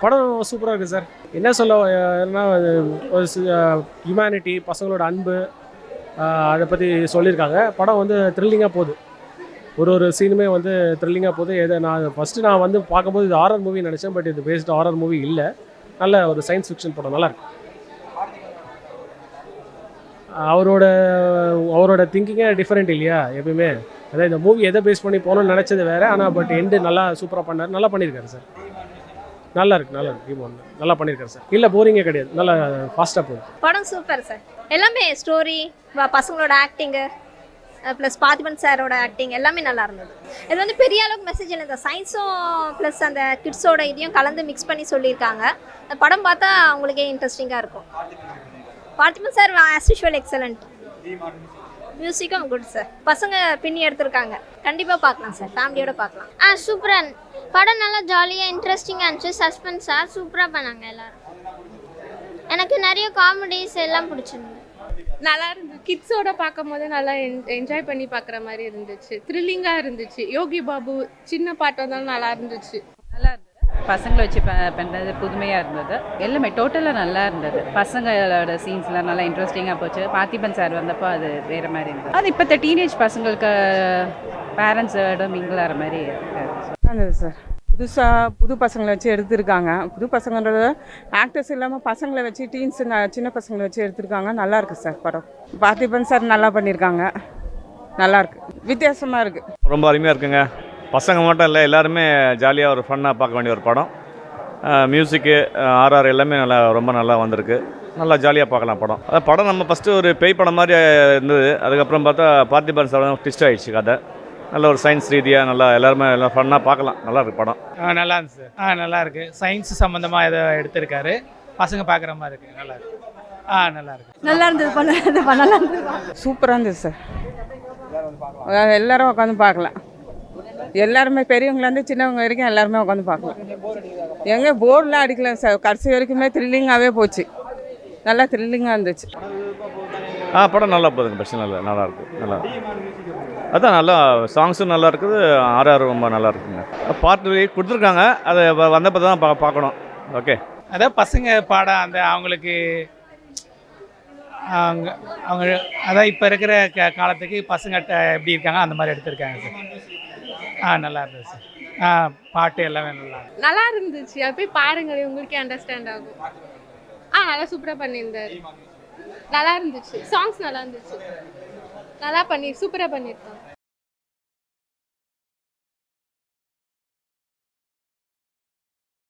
படம் சூப்பராக இருக்குது சார். என்ன சொல்ல ஒரு ஹியூமனிட்டி, பசங்களோட அன்பு, அதை பற்றி சொல்லியிருக்காங்க. படம் வந்து த்ரில்லிங்காக போகுது. ஒரு சீனுமே வந்து த்ரில்லிங்காக போகுது. நான் வந்து பார்க்கும்போது இது ஹாரர் மூவி நினச்சேன். பட் இது பேஸ்ட் ஹாரர் மூவி இல்லை. நல்ல ஒரு சயின்ஸ் ஃபிக்ஷன் படம், நல்லாயிருக்கு. அவரோட திங்கிங்கே டிஃப்ரெண்ட் இல்லையா எப்பயுமே. அதாவது இந்த மூவி எதை பேஸ் பண்ணி போகணும்னு நினச்சது வேறு. ஆனால் பட் எண்டு நல்லா சூப்பராக பண்ணார். நல்லா பண்ணியிருக்காரு சார். நல்லா இருக்கு. நல்லா பண்ணியிருக்காரு சார். இல்லை போரிங்கே கிடையாது. நல்லா ஃபாஸ்ட்டாக போகுது. படம் சூப்பர் சார். எல்லாமே ஸ்டோரி, பசங்களோட ஆக்டிங்கு, ப்ளஸ் பார்த்திபன் சாரோட ஆக்டிங் எல்லாமே நல்லா இருந்தது. இது வந்து பெரிய அளவுக்கு மெசேஜ் இல்லை. இந்த சயின்ஸும் ப்ளஸ் அந்த கிட்ஸோட இதையும் கலந்து மிக்ஸ் பண்ணி சொல்லியிருக்காங்க. அந்த படம் பார்த்தா அவங்களுக்கே இன்ட்ரெஸ்டிங்காக இருக்கும். Parthiban sir as usual excellent. மியூசிக்கும் குட் சார். பசங்க பின்னி எடுத்திருக்காங்க. கண்டிப்பாக பார்க்கலாம் சார். ஃபேமிலியோட பார்க்கலாம். சூப்பராக படம் நல்லா ஜாலியாக இன்ட்ரெஸ்டிங்காக இருந்துச்சு. சஸ்பென்ஸாக சூப்பராக பண்ணாங்க எல்லோரும். எனக்கு நிறைய காமெடிஸ் எல்லாம் பிடிச்சிருந்தது. நல்லா இருந்துச்சு. கிட்ஸோட பார்க்கும் போது நல்லா என்ஜாய் பண்ணி பார்க்குற மாதிரி இருந்துச்சு. த்ரில்லிங்காக இருந்துச்சு. யோகி பாபு சின்ன பாட்டு வந்தாலும் நல்லா இருந்துச்சு. நல்லா இருந்தது. பசங்களை வச்சு பண்ணுறது புதுமையாக இருந்தது. எல்லாமே டோட்டலாக நல்லா இருந்தது. பசங்களோட சீன்ஸ்லாம் நல்லா இன்ட்ரெஸ்டிங்காக போச்சு. பார்த்திபன் சார் வந்தப்போ அது வேறு மாதிரி இருந்தது. அது இப்போ டீனேஜ் பசங்களுக்கு பேரண்ட்ஸோட மிங்கிள் ஆகிற மாதிரி இருந்தது சார். புது பசங்களை வச்சு எடுத்திருக்காங்க. புது பசங்கன்றத ஆக்டர்ஸ் இல்லாமல் பசங்களை வச்சு டீன்ஸுங்க சின்ன பசங்களை வச்சு எடுத்திருக்காங்க. நல்லாயிருக்கு சார் படம். பார்த்திபன் சார் நல்லா பண்ணியிருக்காங்க. நல்லாயிருக்கு, வித்தியாசமாக இருக்குது. ரொம்ப அருமையாக இருக்குங்க. பசங்க மட்டும் இல்லை, எல்லாருமே ஜாலியாக ஒரு ஃபன்னாக பார்க்க வேண்டிய ஒரு படம். மியூசிக்கு, ஆர்ஆர் எல்லாமே ரொம்ப நல்லா வந்திருக்கு. நல்லா ஜாலியாக பார்க்கலாம் படம். அதாவது படம் நம்ம ஃபஸ்ட்டு ஒரு பேய் படம் மாதிரி இருந்தது. அதுக்கப்புறம் பார்த்தா பார்த்திபன் சார் ட்விஸ்ட் ஆகிடுச்சு கதை. நல்ல ஒரு சயின்ஸ் ரீதியாக நல்லா எல்லாருமே எல்லாம் ஃபன்னாக பார்க்கலாம். நல்லா இருக்குது படம். நல்லா இருந்துச்சு சார். நல்லா இருக்குது. சயின்ஸ் சம்மந்தமாக ஏதோ எடுத்திருக்காரு. பசங்க பார்க்குற மாதிரி இருக்குது. நல்லா இருக்கு. நல்லா இருக்கு. நல்லா இருந்தது. நல்லா இருந்தது. சூப்பராக இருந்தது சார். எல்லோரும் உட்காந்து பார்க்கலாம். எல்லாருமே பெரியவங்கலேருந்து சின்னவங்க வரைக்கும் எல்லாருமே உட்காந்து பார்க்கலாம். எங்கே போர்டெலாம் அடிக்கல சார். கடைசி வரைக்குமே த்ரில்லிங்காகவே போச்சு. நல்லா த்ரில்லிங்காக இருந்துச்சு. படம் நல்லா போகுதுங்க. பிரச்சனை இல்லை, நல்லாயிருக்கு. நல்லா அதான் நல்லா சாங்ஸும் நல்லா இருக்குது. ஆர்ஆர் ரொம்ப நல்லா இருக்குங்க. பார்ட் கொடுத்துருக்காங்க. அதை வந்தப்போ தான் பார்க்கணும். ஓகே. அதான் பசங்க பாடம் அந்த அவங்களுக்கு அவங்க அதான் இப்போ இருக்கிற காலத்துக்கு பசங்கள்கிட்ட எப்படி இருக்காங்க அந்த மாதிரி எடுத்திருக்காங்க சார். நல்லா இருந்தது சார். பாட்டு எல்லாமே நல்லா இருந்துச்சு. அது போய் பாருங்களேன், உங்களுக்கே அண்டர்ஸ்டாண்ட் ஆகும். நல்லா சூப்பராக பண்ணியிருந்தாரு. நல்லா இருந்துச்சு. சாங்ஸ் நல்லா இருந்துச்சு. நல்லா சூப்பராக பண்ணியிருக்காங்க.